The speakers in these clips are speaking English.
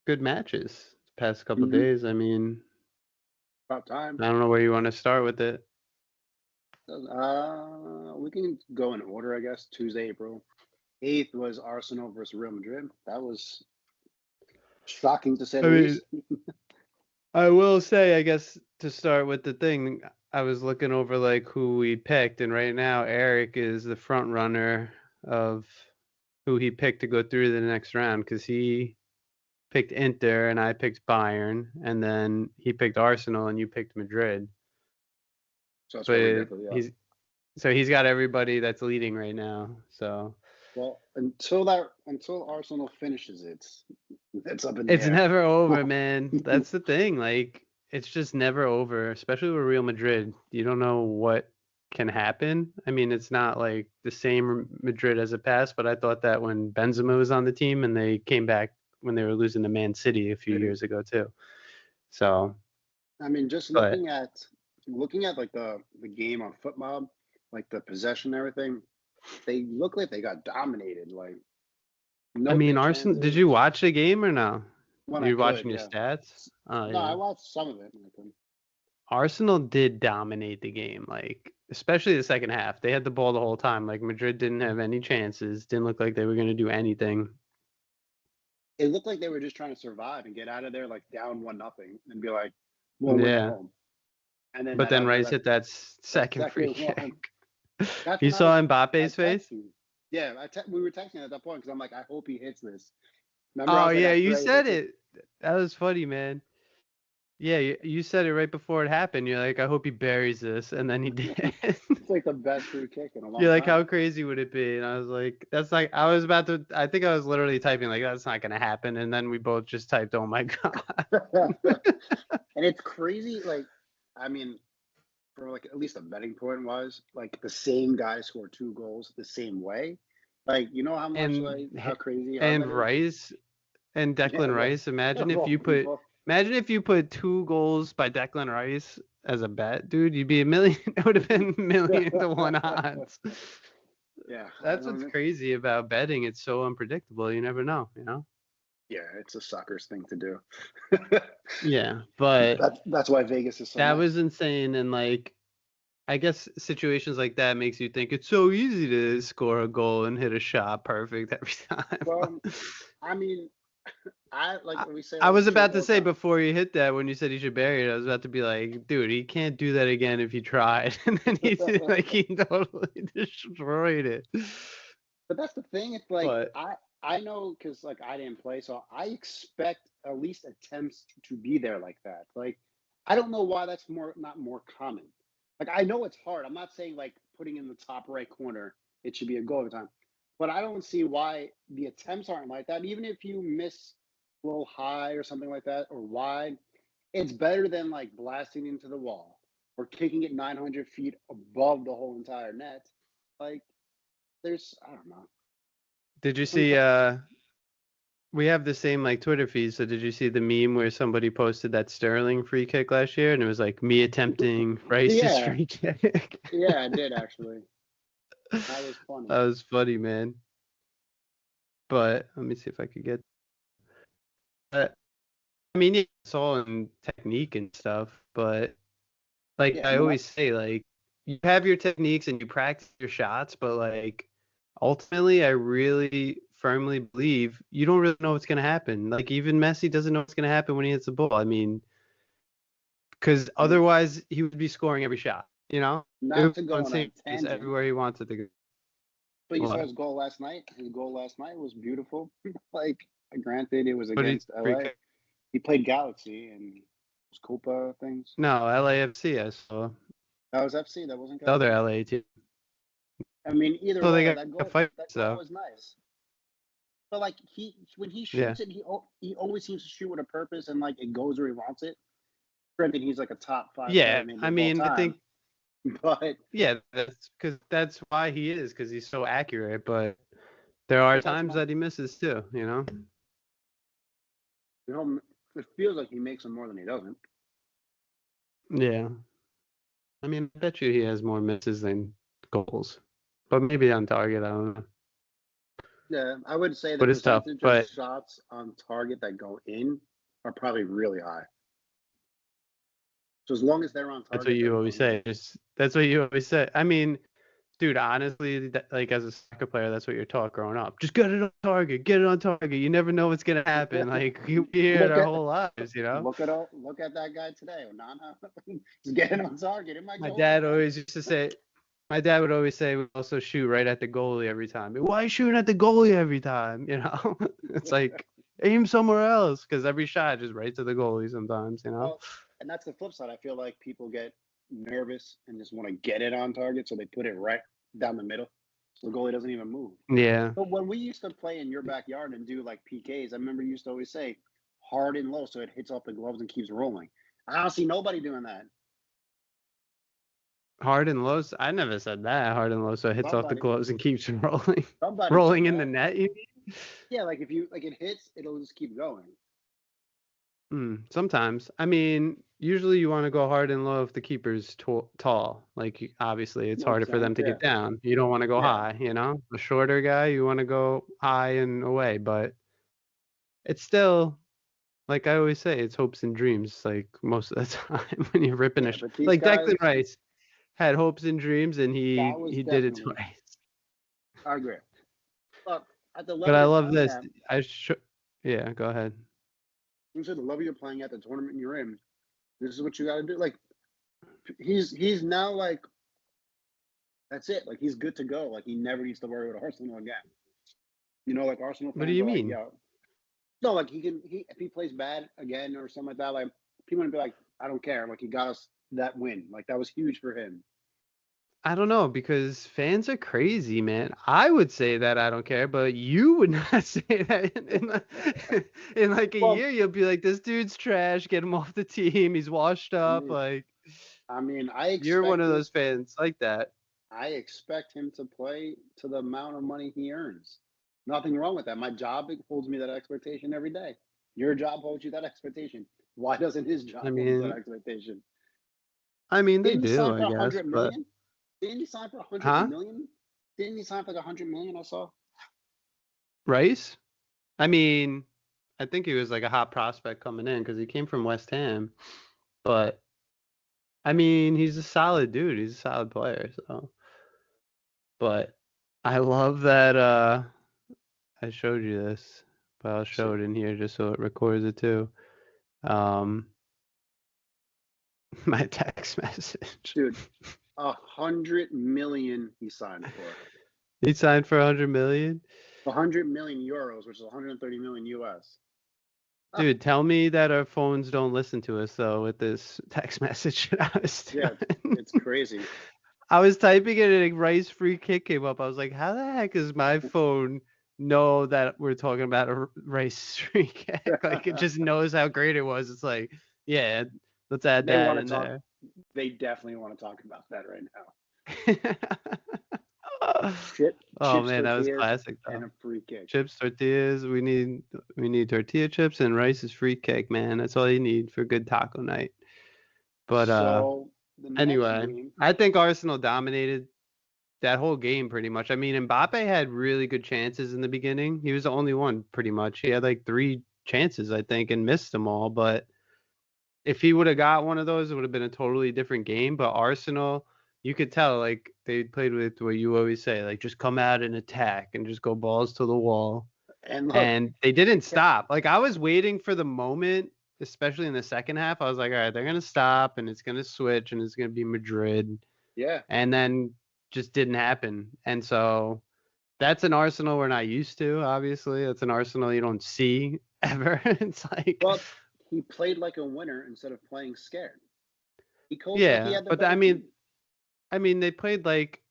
good matches past couple Mm-hmm. days. I mean, About time. I don't know where you want to start with it. We can go in order, I guess. Tuesday, April 8th was Arsenal versus Real Madrid. That was shocking to say I the mean, least. I will say, I guess, to start with the thing, I was looking over like who we picked, and right now Eric is the front runner of who he picked to go through the next round because he picked Inter and I picked Bayern, and then he picked Arsenal and you picked Madrid. So that's where we But differ, yeah. he's got everybody that's leading right now. So Well, until Arsenal finishes it, it's up in the it's air. never over, man. That's the thing. Like it's just never over, especially with Real Madrid. You don't know what can happen. I mean, it's not like the same Madrid as the past, but I thought that when Benzema was on the team and they came back when they were losing to Man City a few years ago too. So, I mean, just but looking at like the game on football, like the possession and everything, they look like they got dominated. Like I no mean, big Arsenal. Did you chances watch the game or no? when I You could. watching your Yeah. stats? Oh No, I yeah. watched some of it when I could. Arsenal did dominate the game, like especially the second half. They had the ball the whole time. Like Madrid didn't have any chances. Didn't look like they were going to do anything. It looked like they were just trying to survive and get out of there like down 1-0 and be like, we'll win at Yeah, home. And then but that then other Rice that hit that that second free second kick. one. That's You when saw I Mbappe's face? texted you. Yeah, we were texting at that point because I'm like, I hope he hits this. Remember, I Oh was like, yeah, I you pray he said hits it. it. That was funny, man. Yeah, you said it right before it happened. You're like, I hope he buries this, and then he did. It's like the best free kick in a long You're like, time. how crazy would it be? And I was like, that's like, I was about to, I think I was literally typing like, that's not gonna happen. And then we both just typed, oh my god. And it's crazy. Like, I mean, for like at least a betting point was like the same guy scored 2 goals the same way. Like, you know how much and like how crazy hard and that is? Rice and Yeah, Declan well, Rice. well, well, Imagine if you put 2 goals by Declan Rice as a bet, dude. You'd be a million. It would have been 1,000,000 to 1 odds. yeah, I That's don't what's know. crazy about betting. It's so unpredictable. You never know. You know. Yeah, it's a sucker's thing to do. Yeah, but That's why Vegas is so that was nice. insane. And like, I guess situations like that makes you think it's so easy to score a goal and hit a shot perfect every time. Well, I mean, I like I we say I on was this show about to all the say time. before you hit that when you said he should bury it, I was about to be like, dude, he can't do that again if he tried. And then he did, like he totally destroyed it. But that's the thing. It's like But I know because like I didn't play, so I expect at least attempts to be there like that. Like I don't know why that's not more common. Like I know it's hard. I'm not saying like putting in the top right corner it should be a goal every time, but I don't see why the attempts aren't like that. Even if you miss a little high or something like that or wide, it's better than like blasting into the wall or kicking it 900 feet above the whole entire net. Like there's I don't know. did you see Sometimes, we have the same like Twitter feed, so did you see the meme where somebody posted that Sterling free kick last year and it was like me attempting Rice's yeah, free kick? yeah, I did actually. That was That funny. was funny, man. But let me see if I could get I mean, yeah, it's all in technique and stuff, but like Yeah, I no, always say, like you have your techniques and you practice your shots, but like ultimately, I really firmly believe you don't really know what's gonna happen. Like even Messi doesn't know what's gonna happen when he hits the ball. I mean, because not, otherwise he would be scoring every shot. You know, it not would to go go on a insane pace tangent, everywhere he wants it to go. but you saw What? his goal last night. His goal last night was beautiful. Like, granted, it was But he's against free LA. kick. He played Galaxy and was Copa things. No, LAFC. I saw That was FC. That wasn't the other Galaxy. LA team. I mean, either So they way, got a fight. that goal So was nice. But like when he yeah, shoots it, he always seems to shoot with a purpose and like it goes where he wants it. Granted, he's like a top five player yeah. maybe I of all mean, I time, think but yeah, that's why he is because he's so accurate. But there are but that's times my that he misses too. You know. you know it feels like he makes them more than he doesn't. Yeah. I mean, I bet you he has more misses than goals, but maybe on target. I don't know. Yeah, I would say the but it's tough. percentage of But shots on target that go in are probably really high. So as long as they're on that's what target, they're you always going in. say. That's what you always say. I mean, dude, honestly, like as a soccer player, that's what you're taught growing up. Just get it on target. Get it on target. You never know what's gonna happen. Like we hear it Look our at whole lives, you know. look at that guy today, Onana. He's getting on target. It might My go in dad again. always used to say. My dad would always say we also shoot right at the goalie every time. Why are you shooting at the goalie every time? You know, it's like aim somewhere else because every shot is right to the goalie sometimes. You know. Well, and that's the flip side. I feel like people get nervous and just want to get it on target, so they put it right down the middle, so the goalie doesn't even move. Yeah. But when we used to play in your backyard and do like PKs, I remember you used to always say hard and low, so it hits off the gloves and keeps rolling. I don't see nobody doing that. Hard and low. I never said that. Hard and low, so it hits off the Somebody, gloves and keeps rolling. somebody said Rolling in the that. net, you mean? Yeah, like if you like it hits, it'll just keep going. Sometimes. I mean, usually you want to go hard and low if the keeper's tall. Like, obviously, it's Makes harder for them sense. to Yeah, get down. You don't want to go yeah. high, you know? A shorter guy, you want to go high and away. But it's still, like I always say, it's hopes and dreams, like most of the time when you're ripping a Yeah, but these like Declan guys, Rice had hopes and dreams and that he was he did it definitely. twice. I agree. Look, at the But level I you're love playing this. at, Yeah, go ahead. you said the level you're playing at, the tournament you're in. This is what you got to do. Like he's now like that's it. Like he's good to go. Like he never needs to worry about Arsenal again. You know, like Arsenal What do fans you are like, mean? yo, no, like he if he plays bad again or something like that, like people would be like, I don't care. Like he got us that win. Like that was huge for him. I don't know because fans are crazy, man. I would say that I don't care, but you would not say that in like a Well, year. You'll be like, this dude's trash. Get him off the team. He's washed I up. mean, Like I mean, you're one of those fans like that. I expect him to play to the amount of money he earns. Nothing wrong with that. My job holds me that expectation every day. Your job holds you that expectation. Why doesn't his I job hold that mean, expectation? they Didn't he do, sign I for a guess. hundred But million? Didn't he sign for a hundred huh? million? Didn't he sign for like 100 million? I saw. Rice? I mean, I think he was like a hot prospect coming in because he came from West Ham. But I mean, he's a solid dude. He's a solid player. So, but I love that. I showed you this, but I'll show it See, in here just so it records it too. Um, my text message. dude, 100 million he signed for. He signed for 100 million. 100 million euros, which is 130 million US. Ah, Dude, tell me that our phones don't listen to us though with this text message that I was yeah, doing. it's crazy. I was typing it and a Rice free kick came up. I was like, how the heck does my phone know that we're talking about a Rice free kick? Like it just knows how great it was. It's like, yeah, let's add They that want to in talk. there. They definitely want to talk about that right now. Oh Chips, man, that was tortillas, classic and though. a free kick. Chips, tortillas. We need tortilla chips and Rice's free cake, man. That's all you need for good taco night. But So the next anyway, game, I think Arsenal dominated that whole game pretty much. I mean, Mbappe had really good chances in the beginning. He was the only one pretty much. He had like three chances, I think, and missed them all. But if he would have got one of those, it would have been a totally different game. But Arsenal, you could tell like they played with what you always say, like just come out and attack and just go balls to the wall. and look, And they didn't stop. Like I was waiting for the moment, especially in the second half. I was like, all right, they're gonna stop and it's gonna switch and it's gonna be Madrid. yeah. And then just didn't happen. And so that's an Arsenal we're not used to, obviously. That's an Arsenal you don't see ever. It's like But he played like a winner instead of playing scared. He coached like he yeah, had the but I better mean team. they played like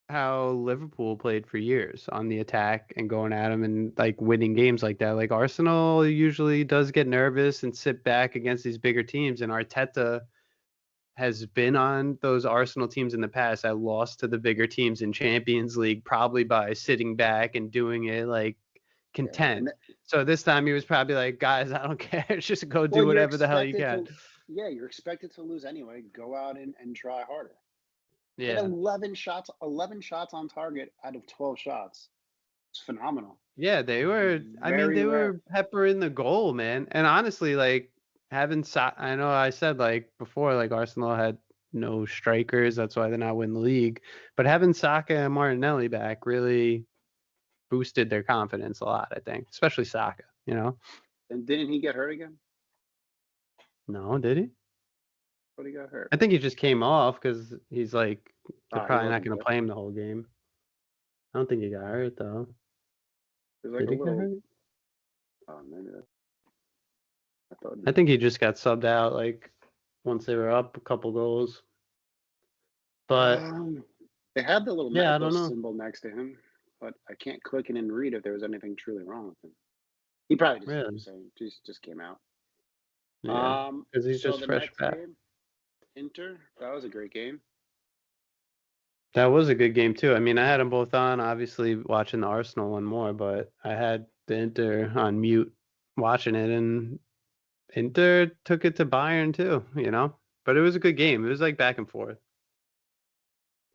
how Liverpool played for years on the attack and going at them and like winning games like that. Like Arsenal usually does get nervous and sit back against these bigger teams, and Arteta has been on those Arsenal teams in the past that lost to the bigger teams in Champions League, probably by sitting back and doing it like Yeah, content. and So this time he was probably like, guys, I don't care. Just go well, do whatever the hell you can. you're expected to lose anyway. Go out and try harder. He had Yeah. 11 shots on target out of 12 shots. It's phenomenal. Yeah, they were. I mean, Very they rare. were peppering the goal, man. And honestly, like having I know I said like before, like Arsenal had no strikers, that's why they're not winning the league. But having Saka and Martinelli back really boosted their confidence a lot. I think, especially Saka. You know? And didn't he get hurt again? No, did he? But he got hurt. I think he just came off because he's like they're He probably not wasn't going to fit. play him the whole game. I don't think he got hurt though. There's like Did a he get little. hurt? Maybe I thought he I did. think he just got subbed out like once they were up a couple goals. But They had the little yeah, I medical don't know. symbol next to him, but I can't click it and read if there was anything truly wrong with him. He probably just, like you're Really? saying, just came out. Yeah, because he's So just the fresh next back. game, Inter, that was a great game. That was a good game too. I mean, I had them both on. Obviously, watching the Arsenal one more, but I had the Inter on mute watching it, and Inter took it to Bayern too. You know, but it was a good game. It was like back and forth.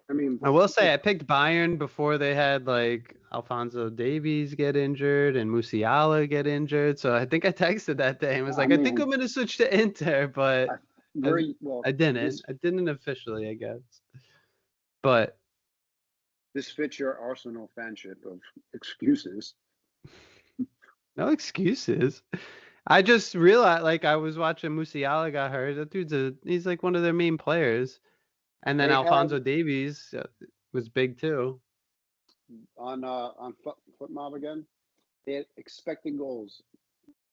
I mean, I will say like, I picked Bayern before they had like Alfonso Davies get injured and Musiala get injured. So I think I texted that day and was I like, I think mean, I'm gonna switch to Inter, but I, I, well, I didn't. this I didn't officially, I guess. But this fits your Arsenal fanship of excuses. no excuses. I just realized, like, I was watching Musiala got hurt. That he's like one of their main players. And then They had Alfonso Davies was big too. on FootMob again. They had expected goals.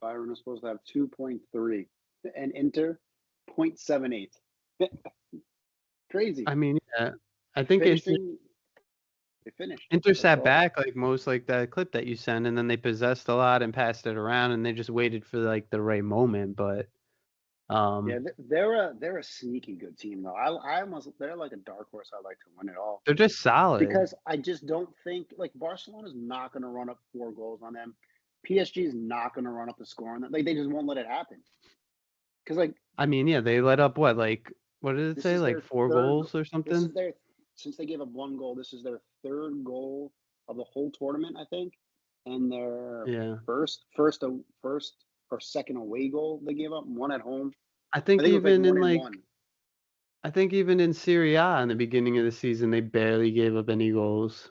Byron was supposed to have 2.3, and Inter 0.78. Crazy. I mean, yeah, I think Finishing, they finished. Inter That's sat all. back like most like that clip that you sent, and then they possessed a lot and passed it around, and they just waited for like the right moment. But Yeah, um, they're a sneaky good team though. I almost they're like a dark horse. I like to win it all they're just solid. because I just don't think like Barcelona's not going to run up 4 goals on them. PSG is not going to run up the score on them. Like they just won't let it happen. Because like I mean, yeah, they let up what did it this say? is Like their four third. goals or This something? is their since they gave up 1 goal. This is their third goal of the whole tournament, I think, and their Yeah, first or second away goal they gave up. One at home. I I think think it was like even in 1-1. I think even in Serie A in the beginning of the season, they barely gave up any goals.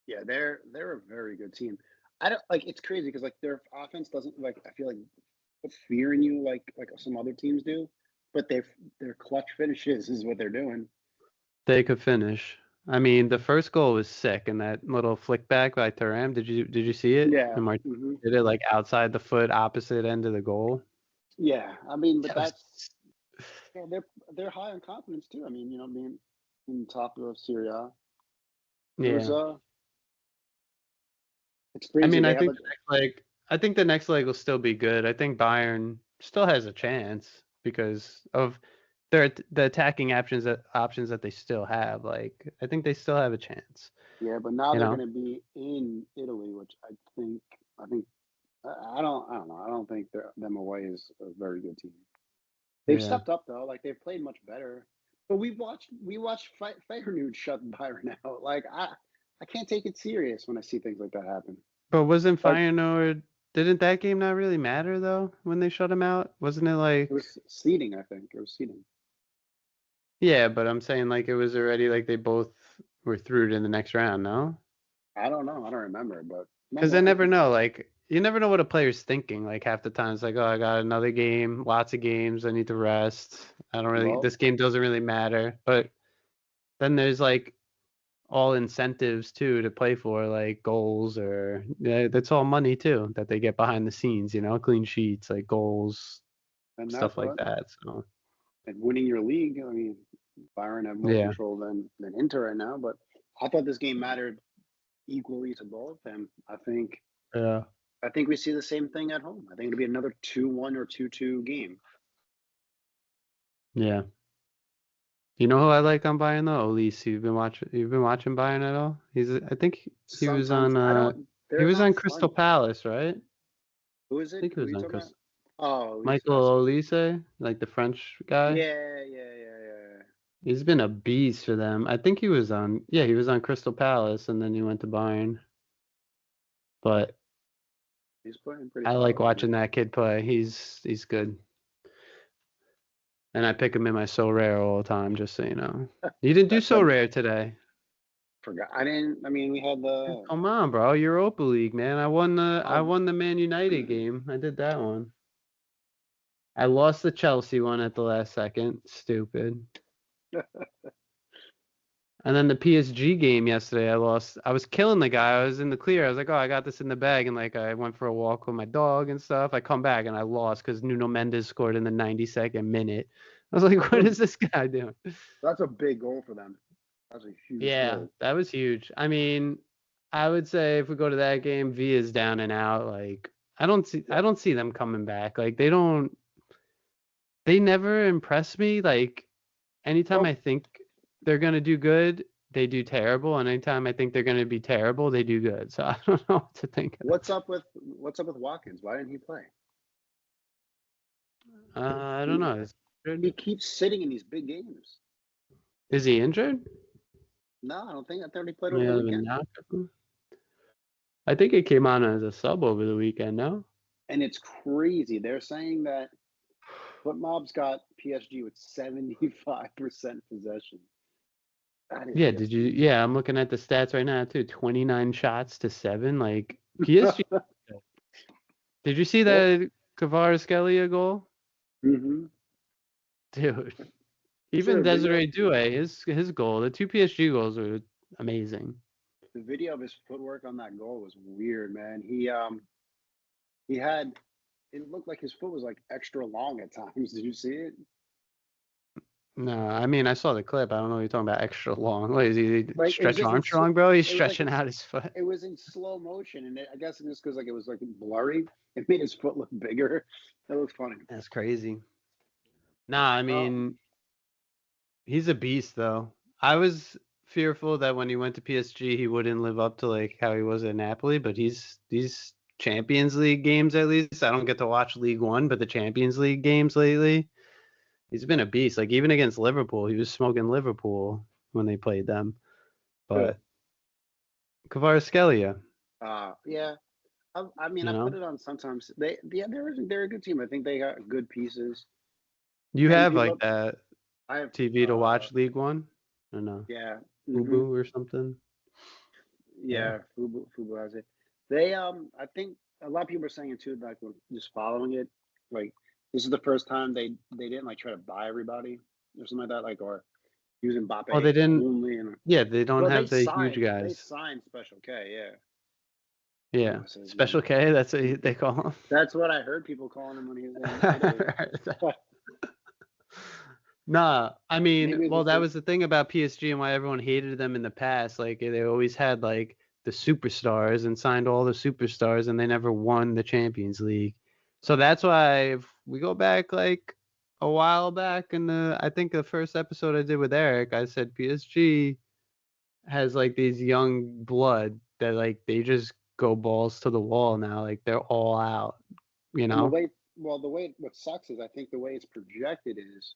Yeah, they're a very good team. I don't like it's crazy because like their offense doesn't like I feel like put fear in you like some other teams do, but their clutch finishes is what they're doing. They could finish. I mean, the first goal was sick, and that little flick back by Thuram. Did you see it? Yeah. And Martin hmm did it like outside the foot, opposite end of the goal. Yeah. I mean, but That was, that's yeah, they're high on confidence too. I mean, being in top of Serie A. It was yeah. it's I crazy. mean, They have a I think the next leg will still be good. I think Bayern still has a chance because of the attacking options that they still have. Like, I think they still have a chance. yeah, but now You they're know? going to be in Italy, which I think I don't know. I don't think them away is a very good team. They've Yeah. stepped up though. Like they've played much better. But we watched Feyenoord shut Bayern out. Like I can't take it serious when I see things like that happen. But wasn't Like Feyenoord? Didn't that game not really matter though when they shut him out? Wasn't it it like? was seeding. I think it was seeding. Yeah, but I'm saying like it was already like they both were through to the next round, no? I don't know. I don't remember, but Because I I never think know. Like you never know what a player's thinking. Like half the time it's like, oh, I got another game, lots of games, I need to rest. I don't really. well, This game doesn't really matter. But then there's like all incentives too to play for, like goals or yeah, that's all money too that they get behind the scenes. Clean sheets, like goals, and stuff that's like what that. So and winning your league. I mean, Bayern have more yeah, control than Inter right now, but I thought this game mattered equally to both. And yeah, I think we see the same thing at home. I think it'll be another 2-1 or 2-2 game. yeah. You know who I like on Bayern though? Elise. You've been watching Bayern at all? I think he was Sometimes on I don't. he They're was not on Crystal fun. Palace, right? I Who is it? think he Who are was you on talking about? Crystal. Oh, Lisa, I see. Michael Olise, like the French guy. Yeah. He's been a beast for them. I think he was on Crystal Palace and then he went to Bayern. but He's playing pretty I like solid. watching that kid play. He's good. And I pick him in my so rare all the time, just so you know. You didn't do That's so a rare today. forgot. I didn't. I mean, we had the. Come on, bro. Europa League, man. I won the Man United game. I did that one. I lost the Chelsea one at the last second. Stupid. And then the PSG game yesterday, I lost. I was killing the guy. I was in the clear. I was like, oh, I got this in the bag. And like, I went for a walk with my dog and stuff. I come back and I lost because Nuno Mendes scored in the 92nd minute. I was like, what is this guy doing? That's a big goal for them. That's a huge Yeah, goal. that was huge. I mean, I would say if we go to that game, V is down and out. Like, I don't see them coming back. Like, they never impress me. Like, anytime Well, I think they're gonna do good, they do terrible, and anytime I think they're gonna be terrible, they do good. So I don't know what to think. what's up with Watkins? Why didn't he play? I don't He know. he keeps sitting in these big games. Is he injured? No, I don't think. I thought he played over Yeah, the they've been weekend. knocking. I think it came on as a sub over the weekend. No. And it's crazy. They're saying that FootMob's got PSG with 75% possession. That is Yeah, just Yeah, I'm looking at the stats right now too. 29 shots to 7. Like PSG. Did you see well. that Kvaratskhelia goal? Hmm. Dude, Is there even a video? Desiree Doué, his goal, the two PSG goals were amazing. The video of his footwork on that goal was weird, man. He had it looked like his foot was like extra long at times. Did you see it? No, I mean I saw the clip. I don't know what you're talking about extra long. What is he Like it was Stretch just in Armstrong, bro? He's it was like stretching out his foot. it was in slow motion, and I guess just because like it was like blurry, it made his foot look bigger. That was funny. That's crazy. Nah, I Um, mean he's a beast though. I was fearful that when he went to PSG he wouldn't live up to like how he was at Napoli, but he's these Champions League games at least. I don't get to watch League One, but the Champions League games lately, he's been a beast. Like even against Liverpool, he was smoking Liverpool when they played them. who? But Kvaratskhelia, Yeah. I mean, you I put know, it on sometimes. They're a good team. I think they got good pieces. you And have people, like that I have, TV to watch League One, or no, yeah, hmm Fubu or something. Yeah. yeah. Fubu has it. They, I think a lot of people are saying it too. Like, just following it. Like, this is the first time they didn't like try to buy everybody or something like that. Like, or using Oh, they Mbappe didn't. only. And Yeah, they don't well, have the huge they guys. signed Special K. Yeah, I Yeah, want to say his Special name. K. That's what they call him. That's what I heard people calling him when he was in Italy. Nah, I mean, Maybe it's well, just that a, was the thing about PSG and why everyone hated them in the past. Like they always had like the superstars and signed all the superstars, and they never won the Champions League. So that's why if we go back like a while back in I think the first episode I did with Eric, I said PSG has like these young blood that like they just go balls to the wall now. Like they're all out, you and the know? way, well, the way what sucks is I think the way it's projected is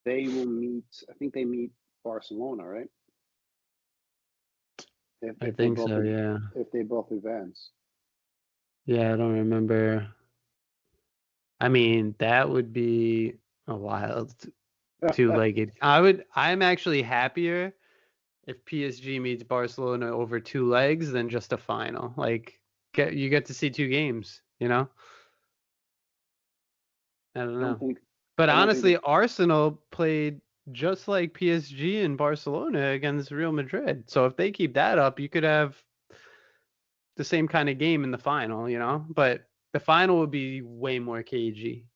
they will meet. I think they meet Barcelona, right? I think so, yeah. If they both advance. Yeah, I don't remember. I mean, that would be a wild two-legged. I'm actually happier if PSG meets Barcelona over two legs than just a final. Like you get to see two games, you know? I don't I don't know. think. But I don't think honestly, that. Arsenal played just like PSG and Barcelona against Real Madrid. So if they keep that up, you could have the same kind of game in the final, you know? But the final would be way more cagey.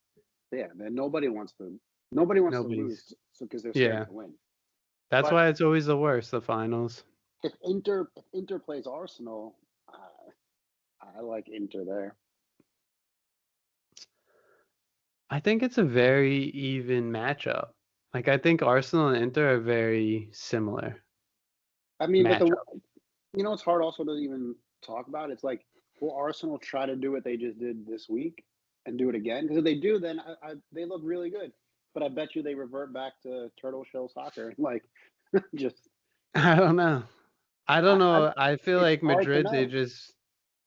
Yeah, man. Nobody wants to Nobody's lose, so because they're scared Yeah. to win. That's But why it's always the worst, the finals. if Inter plays Arsenal, I like Inter there. I think it's a very even matchup. Like I think Arsenal and Inter are very similar I mean, but matchup. it's hard also to even talk about. It's like, will Arsenal try to do what they just did this week and do it again? Because if they do, then they look really good. But I bet you they revert back to turtle shell soccer and like just I don't know. I don't I know. I feel it's like hard to Madrid, they know. just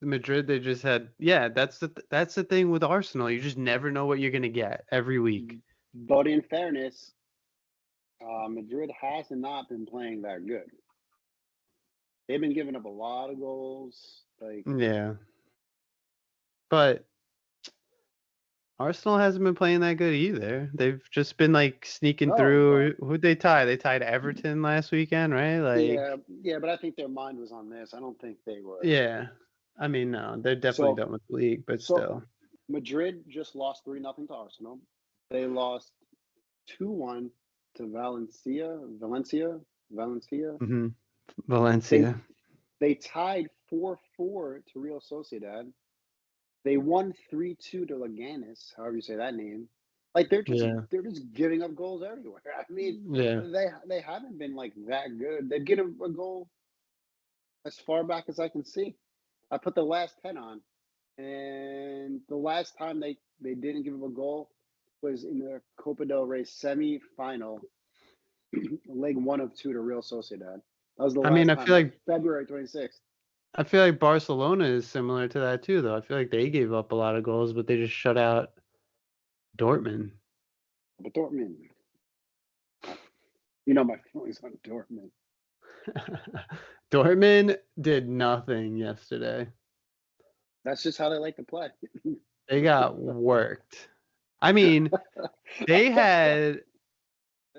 Madrid, they just had. Yeah, that's the thing with Arsenal. You just never know what you're gonna get every week. But in fairness, Madrid has not been playing that good. They've been giving up a lot of goals. Like, Yeah, but Arsenal hasn't been playing that good either. They've just been like sneaking oh, through. but Who'd they tie? They tied Everton last weekend, right? yeah, Like, yeah, but I think their mind was on this. I don't think they were. yeah. I mean, no, they're definitely So, done with the league, but so still. Madrid just lost 3-0 to Arsenal. They lost 2-1 to Valencia. hmm They Valencia. they tied 4-4 to Real Sociedad. They won 3-2 to Leganes, however you say that name. Like Yeah. they're just giving up goals everywhere. I mean, Yeah. they haven't been like that good. They've given a goal as far back as I can see. I put the last 10 on, and the last time they didn't give up a goal was in the Copa del Rey semi-final, leg 1 of 2 to Real Sociedad. That was the I mean, last time. That was February 26th. I feel like Barcelona is similar to that too, though. I feel like they gave up a lot of goals, but they just shut out Dortmund. But Dortmund, my feelings on Dortmund. Dortmund did nothing yesterday. That's just how they like to play. They got worked. I mean, they had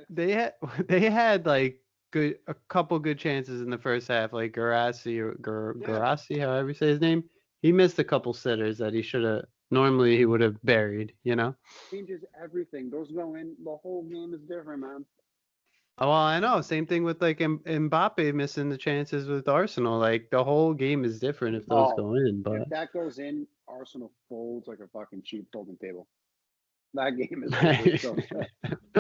they had they had like a couple good chances in the first half, like Yeah, Garassi, however you say his name. He missed a couple sitters that he should have normally he would have buried, you know? changes everything. Those go in. The whole game is different, man. Oh, well, I know. Same thing with like Mbappe missing the chances with Arsenal. Like the whole game is different if those Oh, go in, if but that goes in, Arsenal folds like a fucking cheap folding table. That game is over right. so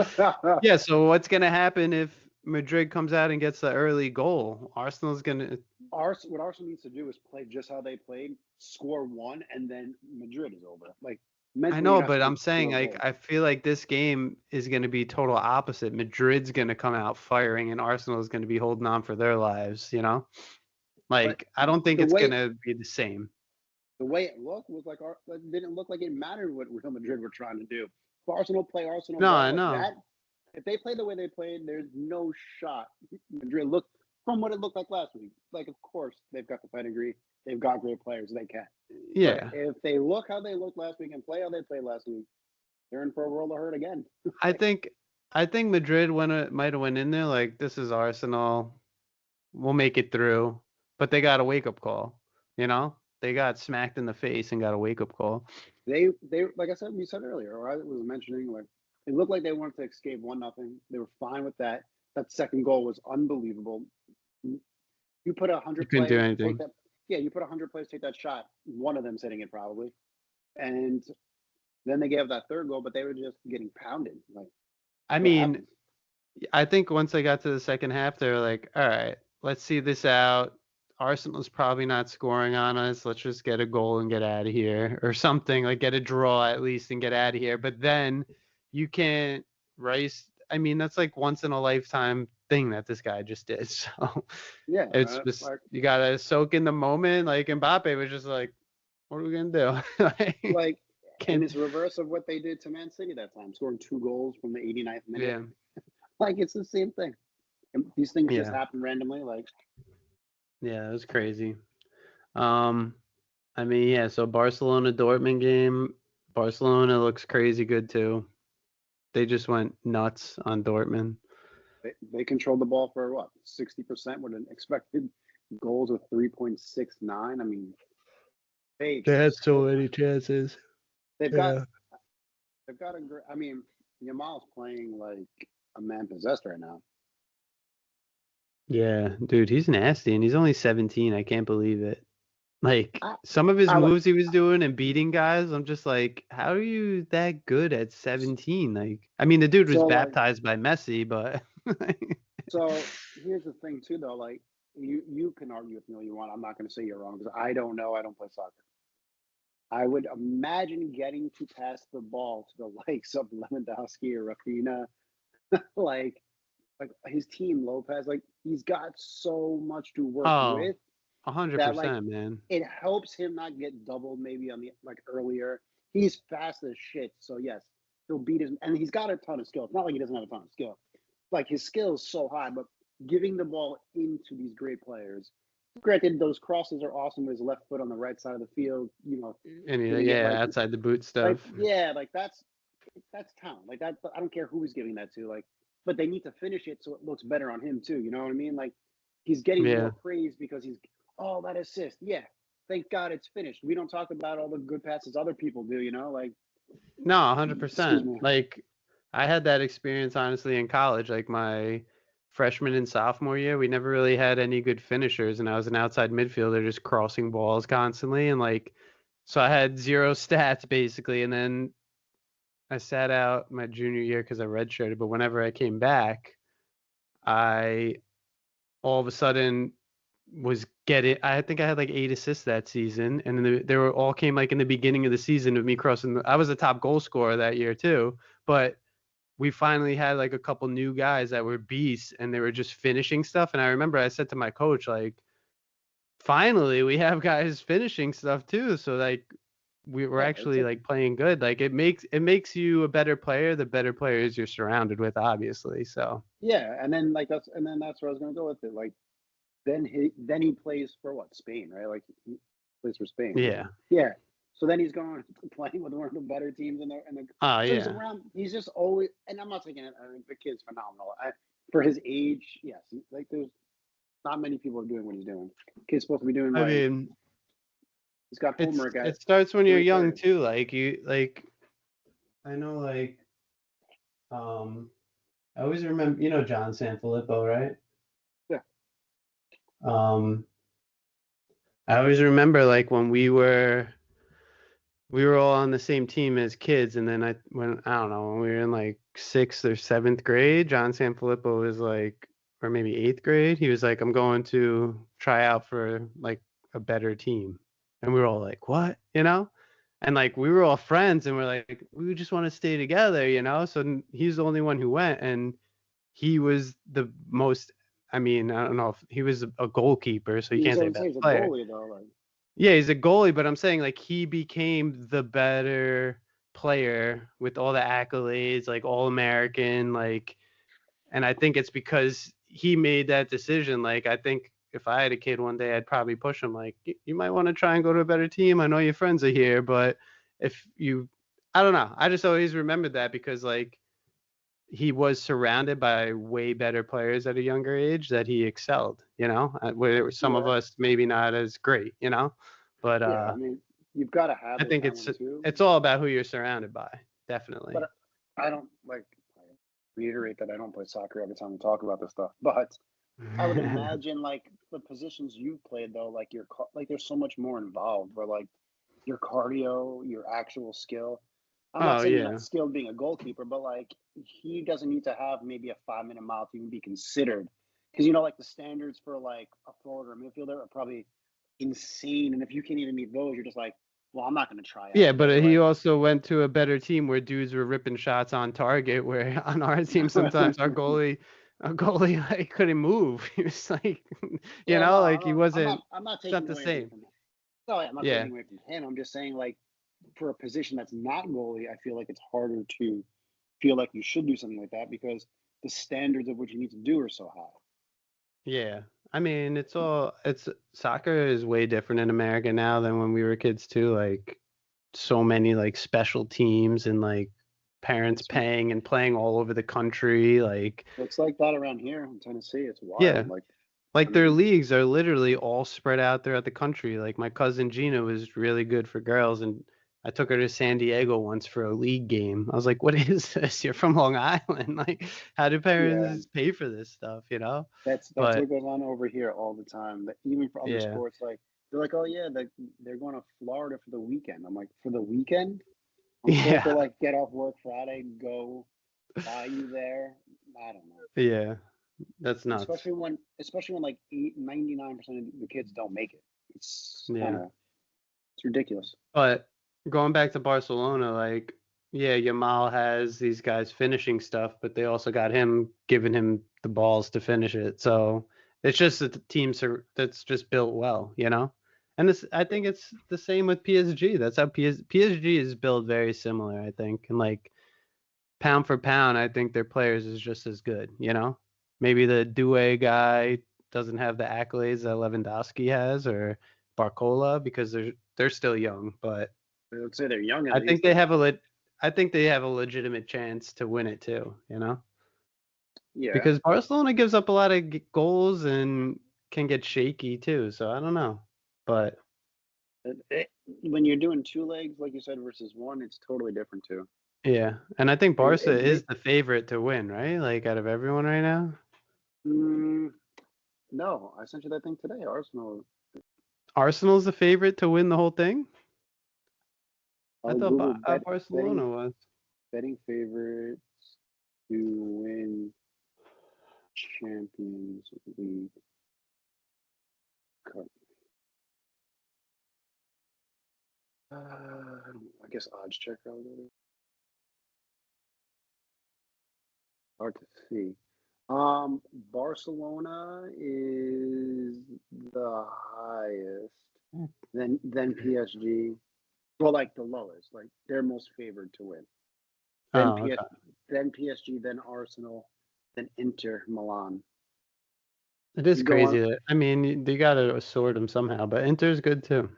fast. Yeah, so what's gonna happen if Madrid comes out and gets the early goal? Arsenal's gonna. What Arsenal needs to do is play just how they played, score one, and then Madrid is over. Like I mentally, you know, have but to I'm saying score like goals. I feel like this game is gonna be total opposite. Madrid's gonna come out firing, and Arsenal is gonna be holding on for their lives. You know, But like I don't think the it's way gonna be the same. the way it looked was like it didn't look like it mattered what Real Madrid were trying to do. If Arsenal play Arsenal No, ball I like know. that, if they play the way they played, there's no shot. Madrid looked from what it looked like last week. Like, of course, they've got the pedigree, they've got great players, they can. But Yeah, if they look how they looked last week and play how they played last week, they're in for a world of hurt again. I think I think Madrid might have went in there like this is Arsenal. We'll make it through, but they got a wake up call. You know, they got smacked in the face and got a wake up call. They like I said, we said earlier, or I was mentioning, like it looked like they wanted to escape 1-0. They were fine with that. That second goal was unbelievable. You put a You hundred couldn't do players take anything. that. Yeah, you put 100 players take that shot. One of them hitting it probably, and then they gave that third goal, but they were just getting pounded. Like I what mean, happens? I think once they got to the second half, they were like, all right, let's see this out. Arsenal's probably not scoring on us. Let's just get a goal and get out of here or something, like get a draw at least and get out of here. But then you can't race. I mean, that's like once in a lifetime thing that this guy just did. So Yeah, it's just, like you got to soak in the moment. Like Mbappe was just like, what are we going to do? like, like, and can, it's reverse of what they did to Man City that time, scoring 2 goals from the 89th minute. yeah, Like it's the same thing. And these things just yeah, happen randomly. Like yeah, it was crazy. Um, I mean, yeah, so Barcelona Dortmund game, Barcelona looks crazy good too. They just went nuts on Dortmund. they controlled the ball for what 60% with an expected goals of 3.69. I mean, they They had so scored. many chances. They've got Yeah. they've got a great. I mean, Yamal's playing like a man possessed right now. Yeah, dude, he's nasty and he's only 17. I can't believe it. Like I, some of his I like moves he was doing and beating guys, I'm just like, how are you that good at 17? Like, I mean, the dude was so like baptized by Messi, but so here's the thing too though. Like you can argue with me all you want. I'm not going to say you're wrong because I don't know. I don't play soccer. I would imagine getting to pass the ball to the likes of Lewandowski or Rafinha, like his team Lopez, like he's got so much to work oh, with. that like 100%, man. it helps him not get doubled maybe on the like earlier. He's fast as shit, so yes, he'll beat his and he's got a ton of skill. It's not like he doesn't have a ton of skill. Like his skill is so high, but giving the ball into these great players. Granted, those crosses are awesome with his left foot on the right side of the field, And giving it yeah, outside the boot like stuff. yeah, like that's talent. Like that I don't care who he's giving that to, like but they need to finish it so it looks better on him too. You know what I mean? Like he's getting more Yeah. praise because he's oh that assist. Yeah. Thank God it's finished. We don't talk about all the good passes other people do, like No, excuse 100%. me. Like I had that experience honestly in college. Like my freshman and sophomore year, we never really had any good finishers, and I was an outside midfielder just crossing balls constantly, and like so I had zero stats basically, and then I sat out my junior year because I redshirted. But whenever I came back, I all of a sudden was getting. I think I had like 8 assists that season, and then they were all came like in the beginning of the season of me crossing. I was a top goal scorer that year too, but we finally had like a couple new guys that were beasts, and they were just finishing stuff. And I remember I said to my coach like, finally we have guys finishing stuff too. So like we were Yeah, it's actually like like playing good. Like it makes you a better player. The better players you're surrounded with, obviously. So yeah, and then that's where I was gonna go with it. Like then he plays for what, Spain, right? Like he plays for Spain. yeah. Yeah. So then he's going playing with one of the better teams in the Oh so he's yeah. around he's just always and I'm not taking it I mean the kid's phenomenal. For his age, yes. Like there's not many people are doing what he's doing. Kid's supposed to be doing I like mean, he's got homework at it starts when you're young 3:30. too. Like you like I know like um I always remember John Sanfilippo, right? Yeah. Um I always remember like when we were all on the same team as kids, and then I don't know, when we were in like 6th or 7th grade, John Sanfilippo was like, or maybe 8th grade, he was like, I'm going to try out for like a better team. And we were all like, what? And like we were all friends and we're like, we just want to stay together. So he's the only one who went, and he was the most, I mean, I don't know if he was a goalkeeper, so you He's can't say always best he's a player. goalie though. Like Yeah, he's a goalie, but I'm saying like he became the better player with all the accolades, like all American, like, and I think it's because he made that decision. Like, I think if I had a kid one day, I'd probably push him like, you might want to try and go to a better team. I know your friends are here, but if you, I don't know. I just always remembered that because like he was surrounded by way better players at a younger age that he excelled, where some of yeah, us maybe not as great. But yeah. I mean, you've got to have I the think it's talent too. it's all about who you're surrounded by, But definitely. I don't like I reiterate that I don't play soccer every time we talk about this stuff. But I would imagine like the positions you've played though, like like there's so much more involved where like your cardio, your actual skill. I'm not Oh saying you're not yeah. skilled being a goalkeeper, but like he doesn't need to have maybe a 5 minute mile to even be considered. Because like the standards for like a forward or a midfielder are probably insane. And if you can't even meet those, you're just like, well, I'm not going to try Yeah, out, but right? he Like, also went to a better team where dudes were ripping shots on target. Where on our team sometimes our goalie like couldn't move. He was like, yeah, no, like he wasn't. I'm not It's not taking the away anything same. from him. No, I'm not Yeah, taking away from him. I'm just saying like for a position that's not goalie, I feel like it's harder to feel like you should do something like that because the standards of what you need to do are so high. yeah. I mean, it's soccer is way different in America now than when we were kids too. Like so many like special teams and like parents It's paying and playing all over the country. Like it's like that around here in Tennessee. It's yeah, wild. Like, I like their mean, leagues are literally all spread out throughout the country. Like my cousin Gina was really good for girls, and I took her to San Diego once for a league game. I was like, "What is this? You're from Long Island. Like, how do yeah, parents pay for this stuff?" that's But what goes on over here all the time. That even for other yeah, sports, like they're like, oh yeah, they're going to Florida for the weekend. I'm like, for the weekend? I'm supposed to yeah, like get off work Friday, go fly you there. I don't know. yeah, that's nuts. Especially when like 99% of the kids don't make it. It's kind Yeah. of it's ridiculous. But going back to Barcelona, like, yeah, Yamal has these guys finishing stuff, but they also got him giving him the balls to finish it. So It's just that the teams are that's just built well, you know. And this, I think it's the same with PSG. That's how PSG is built very similar, I think. And like pound for pound, I think their players is just as good, you know. Maybe the Doué guy doesn't have the accolades that Lewandowski has or Barcola because they're still young, but Let's say they're young at I think least. they have I think they have a legitimate chance to win it too, you know? Yeah. Because Barcelona gives up a lot of goals and can get shaky too, so I don't know. But When you're doing two legs, like you said, versus one, it's totally different too. yeah, and I think It, Barca it is make the favorite to win, right? Like out of everyone right now. mm, no, I sent you that thing today. Arsenal. Arsenal's the favorite to win the whole thing? I I'll thought Google Barcelona was. betting favorites to win Champions League Cup. I guess odds checker. Hard to see. Barcelona is the highest, then PSG. Well, like the lowest, like they're most favored to win. Then Oh, PS, okay. then PSG, then Arsenal, then Inter Milan. It is You go crazy on that I mean they gotta sort them somehow, but Inter's good too.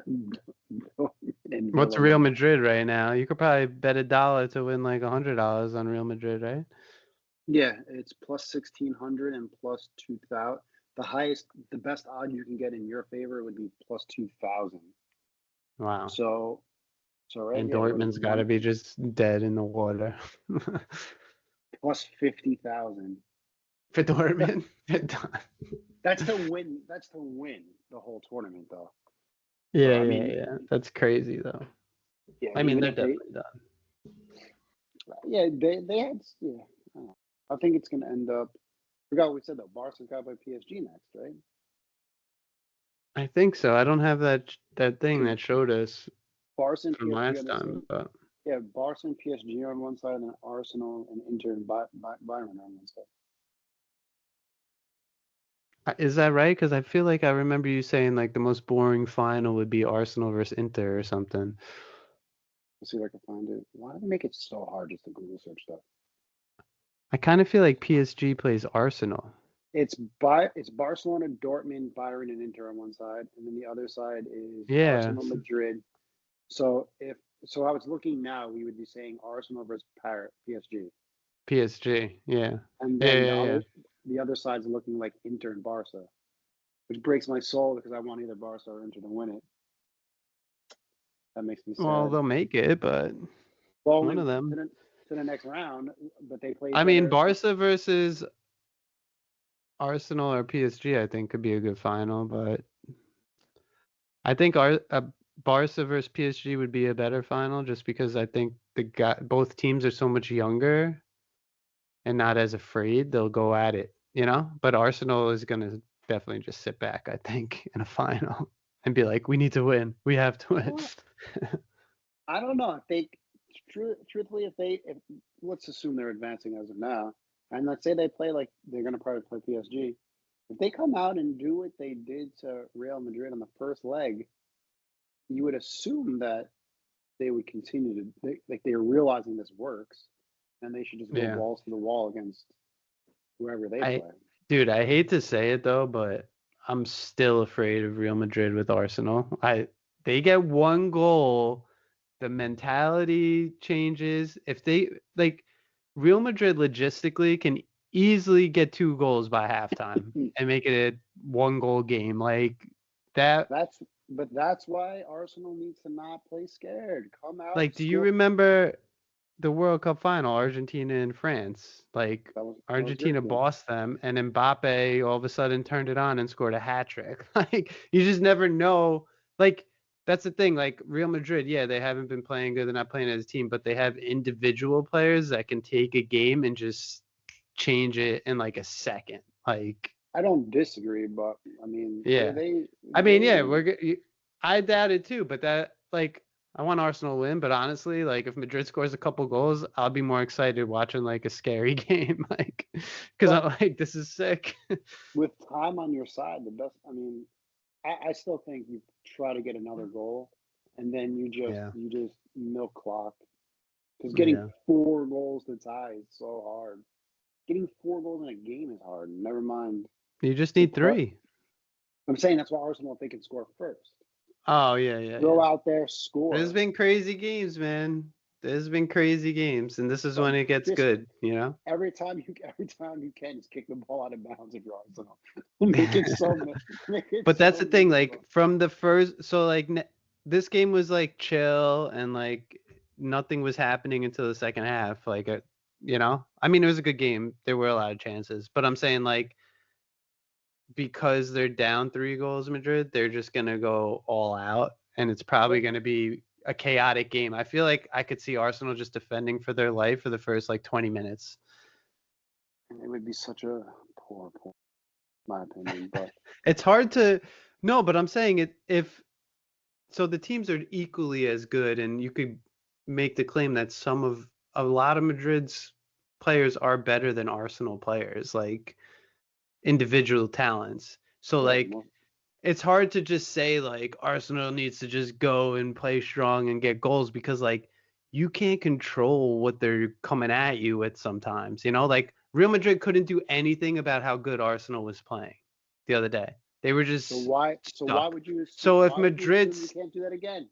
and What's Villa Real Madrid. Madrid right now? You could probably bet $1 to win like $100 on Real Madrid, right? Yeah, it's plus 1,600 and plus 2,000. The best odd you can get in your favor would be plus 2,000. Wow. So, right, And yeah, what is Dortmund's got to one be just dead in the water plus 50,000? for That Dortmund. that's to win. That's to win the whole tournament, though. So Yeah, I yeah, mean, yeah. That's crazy though. yeah, I mean, even they're if they, definitely done. yeah, they had, yeah. I don't know. I think it's gonna end up. Forgot what we said though. Barca's got to play PSG next, right? I think so. I don't have that thing Because that showed us Barca and from PSG last on the same. time, but Yeah, Barca and PSG on one side, and then Arsenal and Inter and Bayern on one side. is that right? Because I feel like I remember you saying like the most boring final would be Arsenal versus Inter or something. Let's see if I can find it. Why do they make it so hard just to Google search stuff? I kind of feel like PSG plays Arsenal. It's Barcelona, Dortmund, Bayern, and Inter on one side, and then the other side is Yeah, Arsenal, Madrid. So I was looking now, we would be saying Arsenal versus PSG, PSG. Yeah, and yeah, then yeah, yeah. the other side's looking like Inter and Barca, which breaks my soul because I want either Barca or Inter to win it. That makes me Well, sad. they'll make it, but Well, one only of to them. the next round, but they play I each mean, other. Barca versus Arsenal or PSG, I think could be a good final, but I think Barca versus PSG would be a better final just because I think both teams are so much younger and not as afraid. They'll go at it, you know? But Arsenal is going to definitely just sit back, I think, in a final and be like, we need to win. We have to win. Well, I don't know. I think truthfully, if let's assume they're advancing as of now, and let's say they play like they're going to probably play PSG. If they come out and do what they did to Real Madrid on the first leg, you would assume that they would continue to like they're realizing this works, and they should just go Yeah. balls to the wall against whoever they I play. Dude, I hate to say it though, but I'm still afraid of Real Madrid with Arsenal. They get one goal, the mentality changes. If they like Real Madrid logistically can easily get 2 goals by halftime and make it a 1 goal game. Like that That's that's why Arsenal needs to not play scared. Come out, do you score. remember the World Cup final, Argentina and France? Like That was good Argentina for them. bossed them, and Mbappe all of a sudden turned it on and scored a hat trick. Like you just never know. Like that's the thing. Like Real Madrid, yeah, they haven't been playing good. They're not playing as a team, but they have individual players that can take a game and just change it in like a second. Like I don't disagree, but I mean, yeah, I mean, yeah, they I doubt it too, but that like. I want Arsenal to win, but honestly, like if Madrid scores a couple goals, I'll be more excited watching like a scary game, like because But I'm like, this is sick. with time on your side, the best. I mean, I still think you try to get another goal, and then Yeah, you just milk clock because getting yeah. 4 goals to tie is so hard. Getting 4 goals in a game is hard. Never mind You just the need pre. three. I'm saying that's why Arsenal, if they can score first, Oh yeah, yeah, go yeah. out there, There's score. been crazy games, man. There's been crazy games, and this is But when it gets just good, you know? every time you can, just kick the ball out of bounds if you're Arsenal. Make it so make it But that's so the thing, like miserable. from the first, so like this game was like chill and like nothing was happening until the second half. Like, you know, I mean, it was a good game. There were a lot of chances, but I'm saying like because they're down 3 goals, Madrid, they're just gonna go all out, and it's probably But gonna be a chaotic game. I feel like I could see Arsenal just defending for their life for the first like 20 minutes. it would be such a poor, my opinion. But It's hard to no, but I'm saying it if so the teams are equally as good, and you could make the claim that a lot of Madrid's players are better than Arsenal players, like individual talents. So yeah, like it's hard to just say like Arsenal needs to just go and play strong and get goals because like you can't control what they're coming at you with sometimes, you know? Like Real Madrid couldn't do anything about how good Arsenal was playing the other day. They were just so why stuck. would you assume So if why would you assume you Madrid's can't do that again?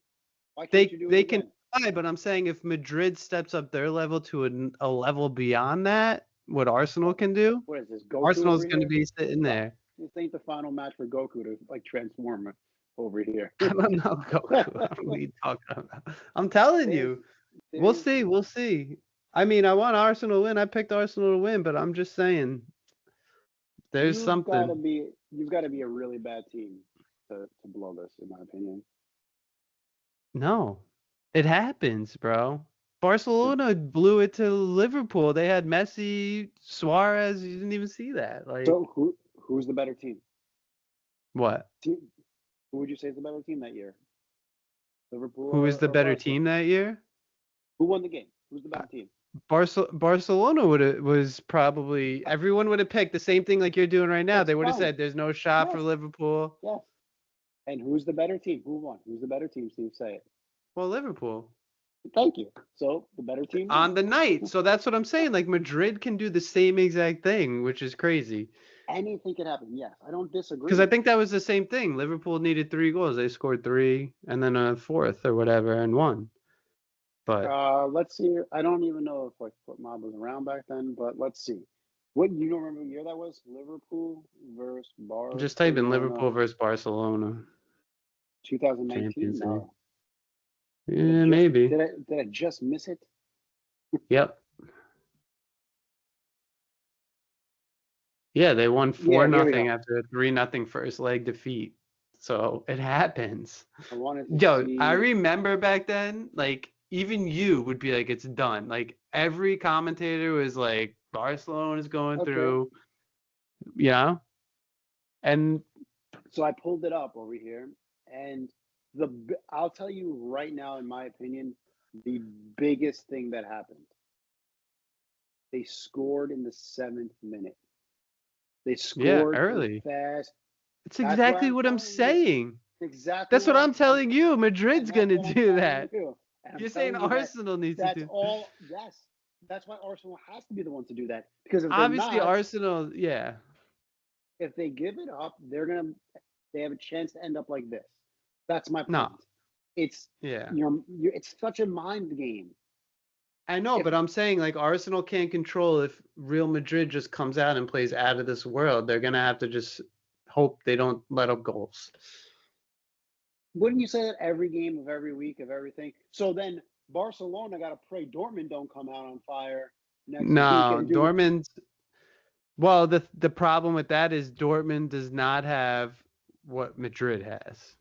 Why can't they you do it they can again? try, but I'm saying if Madrid steps up their level to a level beyond that, what Arsenal What can do, what is this Goku Arsenal's over going to here? be sitting there. This ain't the final match for Goku to like transform over here. I don't know, Goku. I don't know what you talking about. I'm telling There's you. We'll there's see. We'll see. I mean, I want Arsenal to win. I picked Arsenal to win, but I'm just saying there's something. you've got to be a really bad team to blow this, in my opinion. No, it happens, bro. The- Barcelona blew it to Liverpool. They had Messi, Suarez. You didn't even see that. Like, So who's the better team? what? Team who would you say is the better team that year? Liverpool Who is the or better Barca? team that year? Who won the game? Who's the better team? Barcelona was probably everyone would have picked the same thing like you're doing right now. That's They would have fine. said there's no shot for Yes, Liverpool. yes. And who's the better team? Who won? Who's the better team, Steve? Say it. Well, Liverpool Thank you. So the better team won. on the night. So that's what I'm saying. Like Madrid can do the same exact thing, which is crazy. Anything can happen. Yes, I don't Because I disagree. think that was the same thing. Liverpool needed 3 goals. They scored three and then a fourth or whatever and won. But Let's see. I don't even know if like Foot Mob was around back then, but let's see. What you don't remember what year that was? Liverpool versus just type in Barcelona, Liverpool versus Barcelona 2019. Champions League. No, Yeah, maybe. did I just miss it? Yep. Yeah, they won Yeah, four here we nothing go. after a 3-0 first leg defeat. So it happens. I wanted to Yo, I see. remember back then, like even you would be like, it's done. Like every commentator was like, Barcelona is going Okay, through, you know? And so I pulled it up over here, and I'll tell you right now, in my opinion, the biggest thing that happened. They scored in the 7th minute. They yeah, scored in early. fast. It's That's why exactly I'm what I'm telling you. saying. Exactly That's what what I'm telling you. and Madrid's that's gonna what I'm do telling that. you. And I'm You're saying telling you that Arsenal needs to that's do. all. Yes, that's why Arsenal has to be the one to do that. Because if they're Obviously, not, Arsenal, yeah. if they give it up, they have a chance to end up like this. That's my No, point. It's yeah. it's such a mind game. I know, If but I'm saying like Arsenal can't control if Real Madrid just comes out and plays out of this world. They're gonna have to just hope they don't let up goals. Wouldn't you say that every game of every week of everything? So then Barcelona got to pray Dortmund don't come out on fire next week No, and do. Dortmund. Well, the problem with that is Dortmund does not have what Madrid has.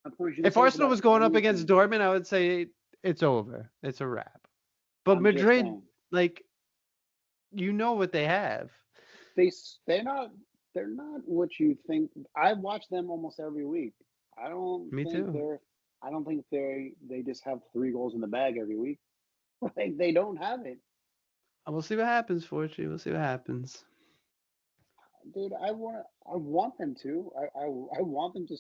My point, you can If say this Arsenal about was going up any against team. Dortmund, I would say it's over. It's a wrap. But I'm just Madrid, saying like, you know what they have. they they're not what you think. I watch them almost every week. I don't Me think too. I don't think they just have 3 goals in the bag every week. Like they don't have it, We'll see what happens, Fortune. We'll see what happens. dude. I want them to. I want them to.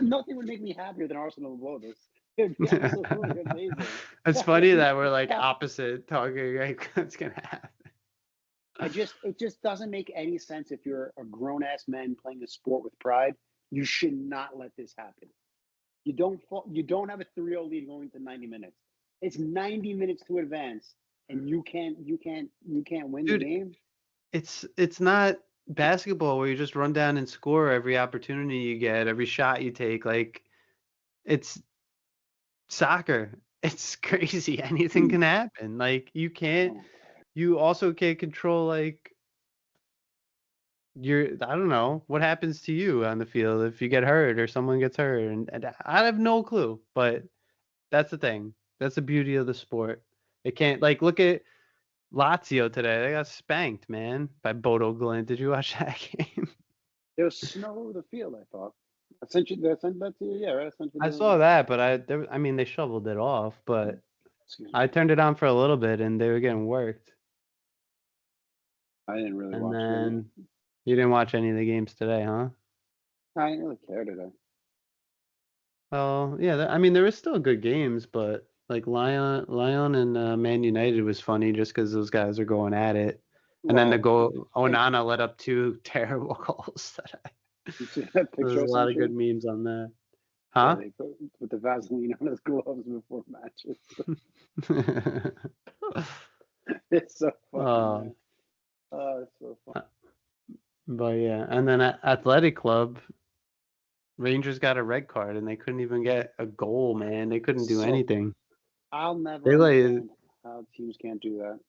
Nothing would make me happier than Arsenal to blow this. It'd be absolutely amazing. It's funny Like, that we're like opposite talking like what's gonna happen. it just doesn't make any sense if you're a grown ass man playing a sport with pride. You should not let this happen. You don't have a 3-0 lead going to 90 minutes. It's 90 minutes to advance and you can't win the Dude, game. it's not basketball where you just run down and score every opportunity you get, every shot you take. Like it's soccer. It's crazy. Anything can happen. Like Oh, you also can't control like I don't know what happens to you on the field if you get hurt or someone gets hurt, and I have no clue. But that's the thing. That's the beauty of the sport. It can't like look at Lazio today. They got spanked, man, by Bodo Glint. Did you watch that game? there was snow over the field, I thought. I sent that to you, yeah, right? I sent you I saw the that, but I mean, they shoveled it off, but excuse me. I turned it on for a little bit, and they were getting worked. I didn't really And watch it. then you didn't watch any of the games today, huh? I didn't really care today. Well, yeah. I mean, there were still good games, but like Lyon and Man United was funny just because those guys are going at it. And then the Well, goal, hey, Onana let up two terrible goals today. you see that There's picture a I lot sent of good you? memes on that. Yeah, Huh? they put the Vaseline on his gloves before matches. It's so funny, Oh, man. Oh, it's so funny. but yeah. And then at Athletic Club, Rangers got a red card and they couldn't even get a goal, man. They couldn't do So anything. I'll never They lay understand how teams can't do that.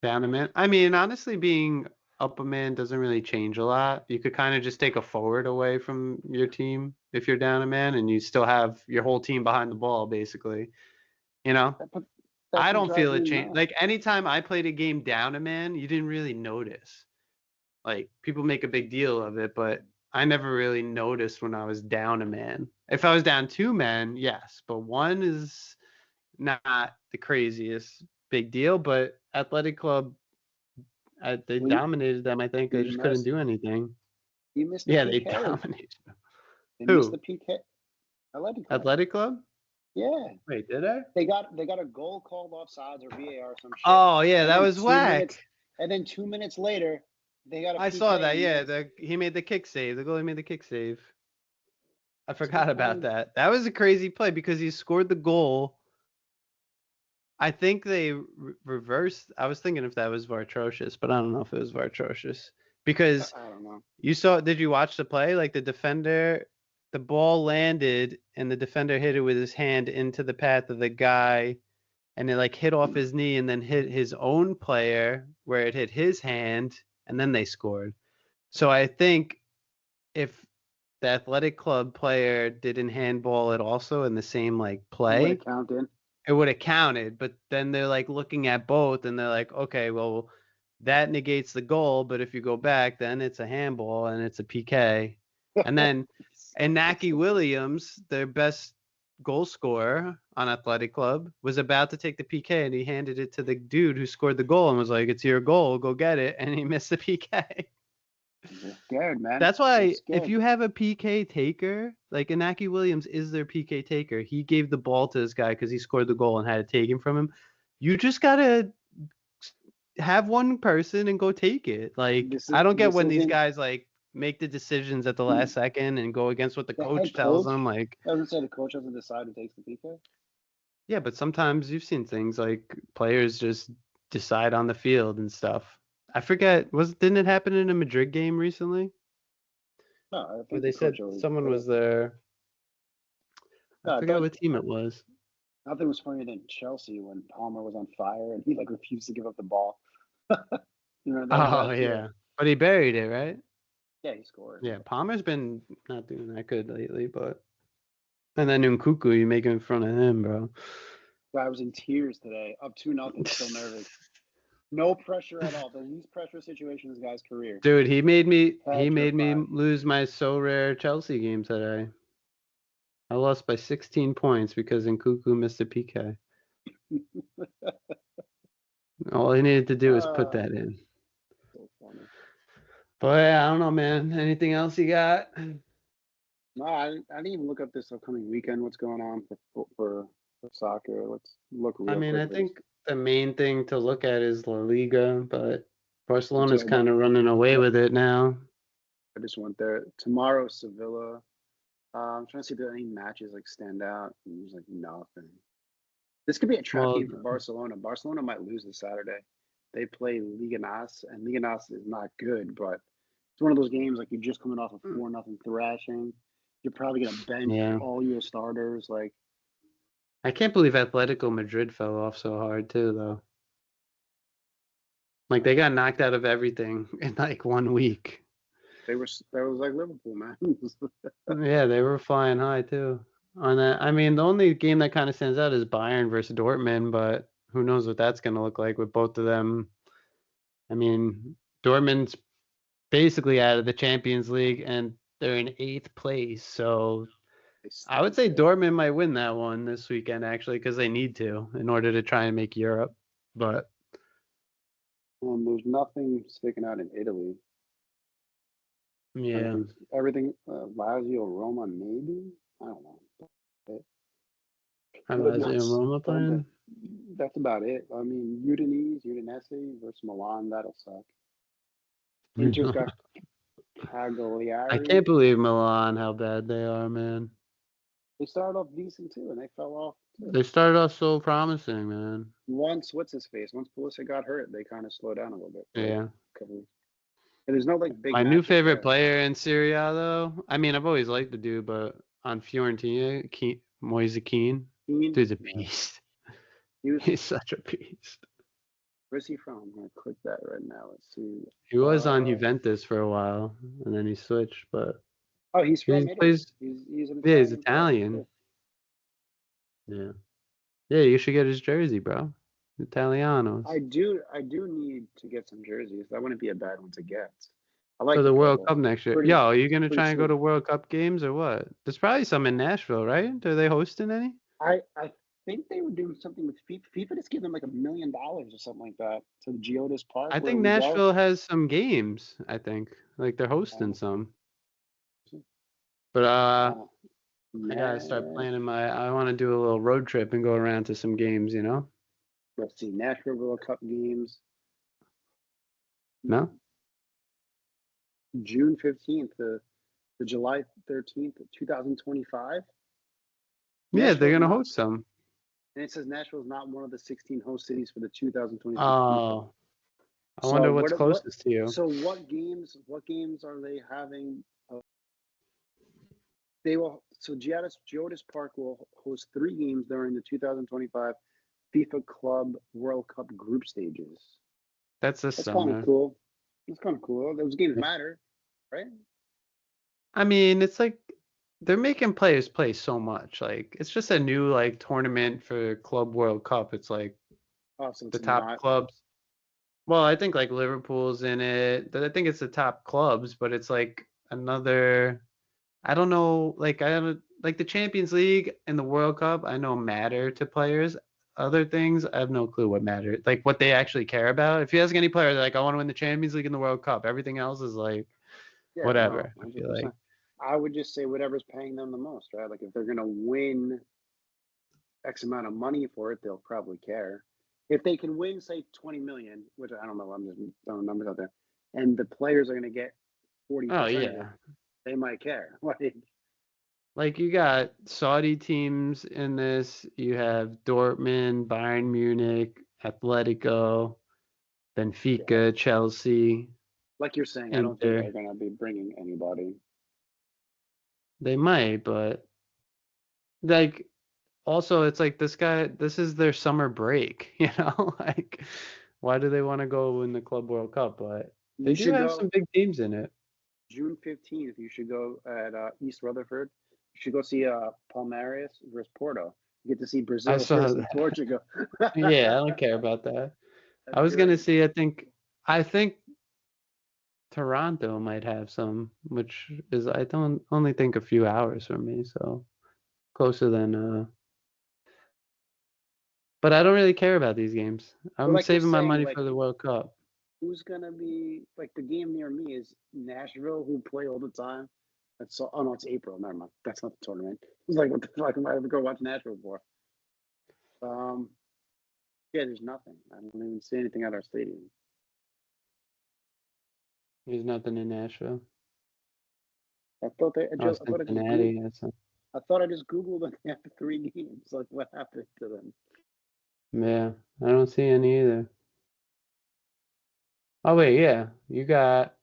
down a man. I mean, honestly, being up a man doesn't really change a lot. You could kind of just take a forward away from your team if you're down a man and you still have your whole team behind the ball, basically. You know? That, but that's I what don't drives feel me it change. nuts. Like anytime I played a game down a man, you didn't really notice. Like people make a big deal of it, but I never really noticed when I was down a man. If I was down two men, yes, but one is not the craziest big deal. But Athletic Club, they We dominated them. I think they you just couldn't missed do anything. you missed the Yeah, they PK. dominated them. They missed the Who? PK. Athletic Club. Athletic Club? Yeah, Wait, did I? they got a goal called offsides or VAR or some shit, Oh yeah, and that then was whack. and then 2 minutes later they got a I saw PK that. and Yeah, missed. he made the kick save. The goalie made the kick save. I forgot So about that. That was a crazy play because he scored the goal. I think they reversed. I was thinking if that was Vartrocious, but I don't know if it was Vartrocious because I don't know. you saw. Did you watch the play? Like the defender, the ball landed and the defender hit it with his hand into the path of the guy, and it like hit off his knee and then hit his own player where it hit his hand, and then they scored. So I think if the athletic club player didn't handball it also in the same like It would have play, counted. it would have counted. But then they're like looking at both and they're like, okay, well, that negates the goal. But if you go back, then it's a handball and it's a PK. And then Inaki Williams, their best goal scorer on Athletic Club, was about to take the PK and he handed it to the dude who scored the goal and was like, it's your goal, go get it. And he missed the PK. They're scared, man. That's They're why if scared. you have a PK taker, like Inaki Williams is their PK taker. He gave the ball to this guy because he scored the goal and had it taken from him. You just gotta have one person and go take it. Like I don't get This when these isn't guys like make the decisions at the last second and go against what the the head coach tells coach. them. Like Doesn't say the coach doesn't decide who takes the PK. yeah, but sometimes you've seen things like players just decide on the field and stuff. I forget, didn't it happen in a Madrid game recently? No, I Where think the they coach said always. someone was there. I No, I forget thought what team it was. nothing was funnier than Chelsea when Palmer was on fire and he like refused to give up the ball. You know Oh that yeah. yeah, but he buried it, right? Yeah, he scored. Yeah, Palmer's been not doing that good lately, but and then Nkunku, you make it in front of him, bro. I was in tears today, up 2-0, still nervous. No pressure at all. The least pressure situation in this guy's career. Dude, he made me Petrified. lose my so rare Chelsea game today. I lost by 16 points because Nkuku missed a PK. All I needed to do was put Uh, that in. so funny. But yeah, I don't know, man. Anything else you got? No, I didn't even look up this upcoming weekend. What's going on for soccer? Let's look I real mean, I quickly. think the main thing to look at is La Liga, but Barcelona's Until kind of running away yep, with it now. I just went there tomorrow. Sevilla. I'm trying to see if there are any matches like stand out. And there's like nothing. This could be a trap Well, game for Barcelona. Barcelona might lose this Saturday. They play Liga NOS, and Liga NOS is not good, but it's one of those games like you're just coming off a 4-0 thrashing. You're probably gonna bench yeah. all your starters. Like I can't believe Atletico Madrid fell off so hard too, though. Like they got knocked out of everything in like 1 week. that was like Liverpool, man. Yeah, they were flying high too. On that, I mean, the only game that kind of stands out is Bayern versus Dortmund, but who knows what that's going to look like with both of them. I mean, Dortmund's basically out of the Champions League and they're in eighth place, so They I would stink. say Dortmund might win that one this weekend actually because they need to in order to try and make Europe. But There's nothing sticking out in Italy. yeah, Everything. Lazio, Roma, maybe. I don't know. I But Lazio and that's Roma that, playing. that's about it. I mean, Udinese versus Milan. That'll suck. Inter's got I can't Cagliari. believe Milan how bad they are, man. They started off decent too, and they fell off too. They started off so promising, man. Once what's his face? Once Pulisic got hurt, they kind of slowed down a little bit for Yeah. a couple weeks. And there's no like big My new matches favorite there. player in Serie A, though. I mean, I've always liked the dude, but on Fiorentina, Moise Kean, Keane, dude's a yeah, beast. he was. He's such a beast. Where's he from? I'm gonna click that right now. Let's see. He was on Uh, Juventus for a while, and then he switched. But oh, he's he from Italy. plays. He's an Yeah, he's Italian player. Italian. Cool. Yeah, yeah. You should get his jersey, bro. Italianos I do need to get some jerseys. That wouldn't be a bad one to get. I for like the the World purple. Cup next year. Pretty, Yo, are you gonna pretty try and go sweet. to World Cup games or what? There's probably some in Nashville, right? Are they hosting any? I think they were doing something with FIFA. FIFA just gave them like $1 million or something like that to the Geodis Park I where think we go. Nashville has some games. I think like they're hosting Uh, some. But uh, I gotta start Nash, planning my. I want to do a little road trip and go around to some games. You know? let's see, Nashville World Cup games, No? June 15th to July 13th, 2025. Yeah, they're Nashville's gonna not, host some. and it says Nashville's not one of the 16 host cities for the 2026 FIFA. Oh, I So wonder what's what? closest to you. So what games are they having? They will. So Geodis Park will host 3 games during the 2025 FIFA Club World Cup group stages. That's this That's kind of summer. cool. That's kind of cool. Those games matter, right? I mean, it's like they're making players play so much. Like it's just a new like tournament for Club World Cup. It's like Oh, so the it's top not. clubs. Well, I think like Liverpool's in it. I think it's the top clubs, but it's like another. I don't know. Like I don't like the Champions League and the World Cup. I know matter to players. Other things, I have no clue what matter. Like what they actually care about. If you ask any player, they're like, I want to win the Champions League and the World Cup. Everything else is like Yeah, no, whatever. I feel like. 100%. I would just say whatever's paying them the most, right? Like if they're gonna win X amount of money for it, they'll probably care. If they can win, say 20 million, which I don't know, I'm just throwing numbers out there, and the players are gonna get Oh 40% of it, yeah. they might care. Like you got Saudi teams in this. You have Dortmund, Bayern Munich, Atletico, Yeah, Benfica, Chelsea, like you're saying, I don't think they're Inter. gonna be bringing anybody. They might, but like also it's like this is their summer break, you know? Like why do they want to go in the Club World Cup? But they You do should have go some big teams in it. June 15th. You should go at East Rutherford. You should go see Palmeiras versus Porto. You get to see I Brazil saw versus that. Portugal. Yeah, I don't care about that. I That's was gonna great. see, I think Toronto might have some, which is I don't only think a few hours from me, so closer than. But I don't really care about these games. But I'm like you're saving my saying, money like for the World Cup. who's gonna be like the game near me is Nashville, who play all the time. That's so, oh no, it's April. Never mind. That's not the tournament. It's like what the fuck am I ever go watch Nashville for? Um, yeah, there's nothing. I don't even see anything at our stadium. There's nothing in Nashville. I thought they. Oh, I thought I just Googled. Cincinnati. That's I thought I just Googled and they have 3 games. Like what happened to them? yeah. I don't see any either. Oh wait, yeah. You got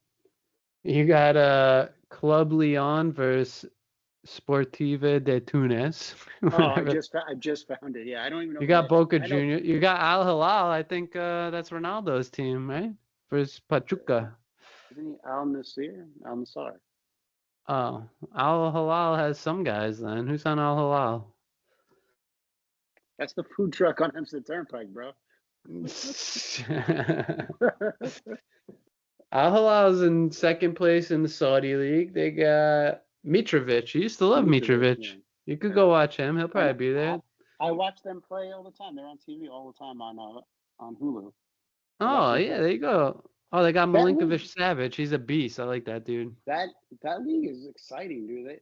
Club Leon versus Sportiva de Tunis. Oh, Whatever. I just found it. Yeah, I don't even know You who got they. Boca I know Junior. You got Al Hilal. I think that's Ronaldo's team, right? Versus Pachuca. isn't he Al Nasir? Al Nassar. Oh, Al Hilal has some guys then. Who's on Al Hilal? That's the food truck on Hempstead Turnpike, bro. Al Hilal's in second place in the Saudi league. They got Mitrovic. You used to love Mitrovic, yeah. Mitrovic. You could Yeah. go watch him. He'll And probably be there. I watch them play all the time. They're on TV all the time on Hulu. I watch Oh, them yeah, play. there you go. Oh, they got That league, Milinkovic Savic. He's a beast. I like that dude. that that league is exciting, dude.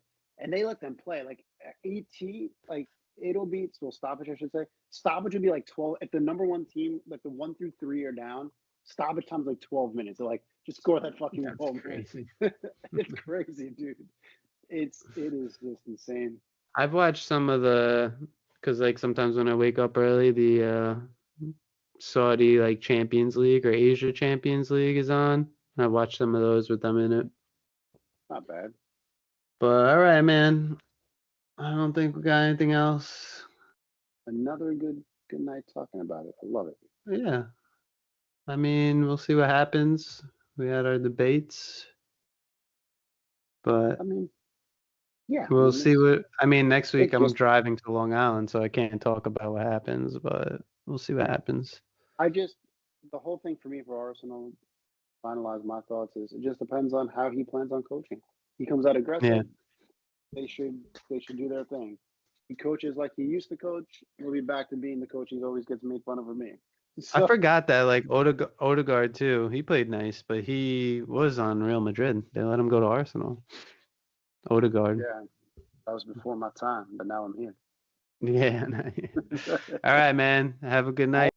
They let them play like AT, like it'll be well stoppage, I should say. Stoppage would be like 12. If the number one team, like the 1 through 3 are down, stoppage time's like 12 minutes. They're like, just score that fucking That's goal, man. crazy. It's crazy, dude. It is just insane. I've watched some of because like sometimes when I wake up early, the Saudi like Champions League or Asia Champions League is on. I watched some of those with them in it. Not bad. But all right, man. I don't think we got anything else. Another good night talking about it. I love it. Yeah. I mean, we'll see what happens. We had our debates, I but mean, yeah. I we'll mean, see what. I mean, next week it's I'm just driving to Long Island, so I can't talk about what happens, but we'll see what yeah. happens. I just the whole thing for me for Arsenal. Finalize my thoughts is it just depends on how he plans on coaching. He comes out Yeah. aggressive. They should do their thing. He coaches like he used to coach. He'll be back to being the coach he always gets made fun of for me. I So forgot that like Odegaard too. He played nice, but he was on Real Madrid. They let him go to Arsenal. Odegaard. yeah, that was before my time, but now I'm here. Yeah. All right, man. Have a good night.